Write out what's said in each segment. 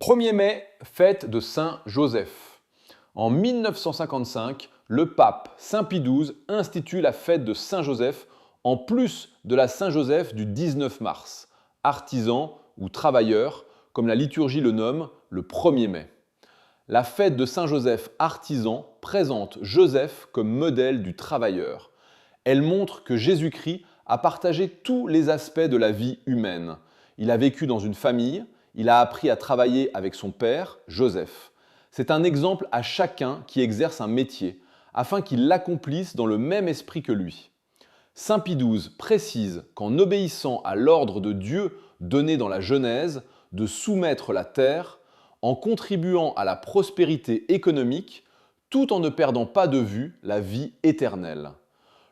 1er mai, fête de Saint Joseph. En 1955, le pape Saint Pie XII institue la fête de Saint Joseph en plus de la Saint Joseph du 19 mars, artisan ou travailleur, comme la liturgie le nomme, le 1er mai. La fête de Saint Joseph artisan présente Joseph comme modèle du travailleur. Elle montre que Jésus-Christ a partagé tous les aspects de la vie humaine. Il a vécu dans une famille, il a appris à travailler avec son père, Joseph. C'est un exemple à chacun qui exerce un métier, afin qu'il l'accomplisse dans le même esprit que lui. Saint Pie XII précise qu'en obéissant à l'ordre de Dieu donné dans la Genèse de soumettre la terre, en contribuant à la prospérité économique, tout en ne perdant pas de vue la vie éternelle.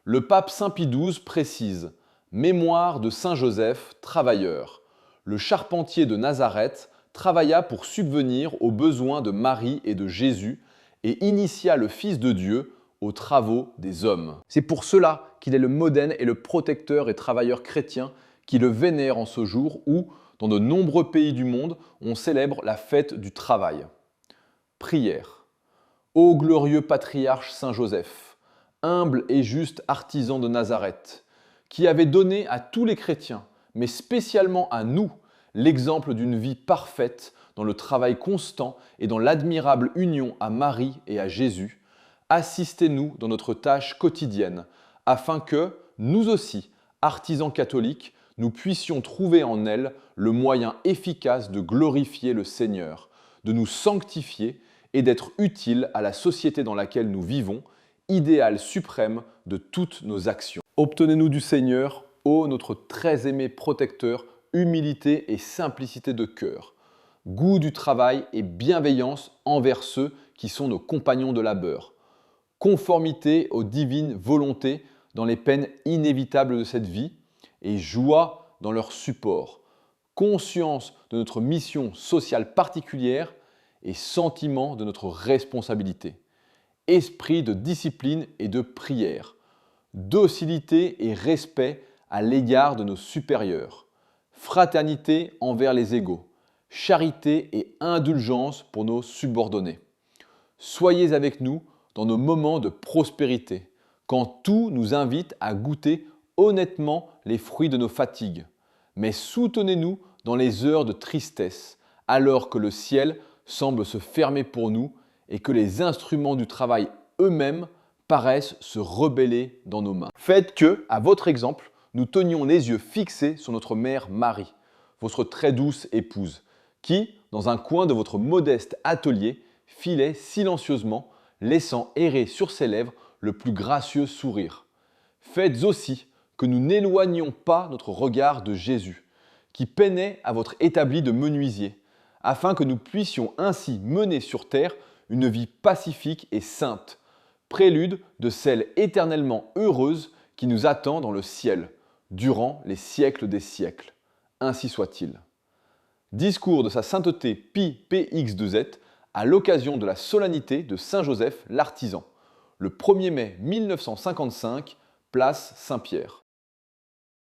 Le pape Saint Pie XII précise « Mémoire de Saint Joseph, travailleur ». Le charpentier de Nazareth travailla pour subvenir aux besoins de Marie et de Jésus et initia le Fils de Dieu aux travaux des hommes. C'est pour cela qu'il est le modèle et le protecteur et travailleur chrétien qui le vénèrent en ce jour où, dans de nombreux pays du monde, on célèbre la fête du travail. Prière. Ô glorieux patriarche Saint Joseph, humble et juste artisan de Nazareth, qui avait donné à tous les chrétiens, mais spécialement à nous, l'exemple d'une vie parfaite dans le travail constant et dans l'admirable union à Marie et à Jésus, assistez-nous dans notre tâche quotidienne, afin que, nous aussi, artisans catholiques, nous puissions trouver en elle le moyen efficace de glorifier le Seigneur, de nous sanctifier et d'être utiles à la société dans laquelle nous vivons, idéal suprême de toutes nos actions. Obtenez-nous du Seigneur, ô notre très aimé protecteur, humilité et simplicité de cœur, goût du travail et bienveillance envers ceux qui sont nos compagnons de labeur, conformité aux divines volontés dans les peines inévitables de cette vie et joie dans leur support, conscience de notre mission sociale particulière et sentiment de notre responsabilité, esprit de discipline et de prière, docilité et respect à l'égard de nos supérieurs, fraternité envers les égaux, charité et indulgence pour nos subordonnés. Soyez avec nous dans nos moments de prospérité, quand tout nous invite à goûter honnêtement les fruits de nos fatigues. Mais soutenez-nous dans les heures de tristesse, alors que le ciel semble se fermer pour nous et que les instruments du travail eux-mêmes paraissent se rebeller dans nos mains. Faites que, à votre exemple, nous tenions les yeux fixés sur notre mère Marie, votre très douce épouse, qui, dans un coin de votre modeste atelier, filait silencieusement, laissant errer sur ses lèvres le plus gracieux sourire. Faites aussi que nous n'éloignions pas notre regard de Jésus, qui peinait à votre établi de menuisier, afin que nous puissions ainsi mener sur terre une vie pacifique et sainte, prélude de celle éternellement heureuse qui nous attend dans le ciel, durant les siècles des siècles. Ainsi soit-il. Discours de sa sainteté Pie PX2Z à l'occasion de la solennité de Saint Joseph l'Artisan, le 1er mai 1955, place Saint-Pierre.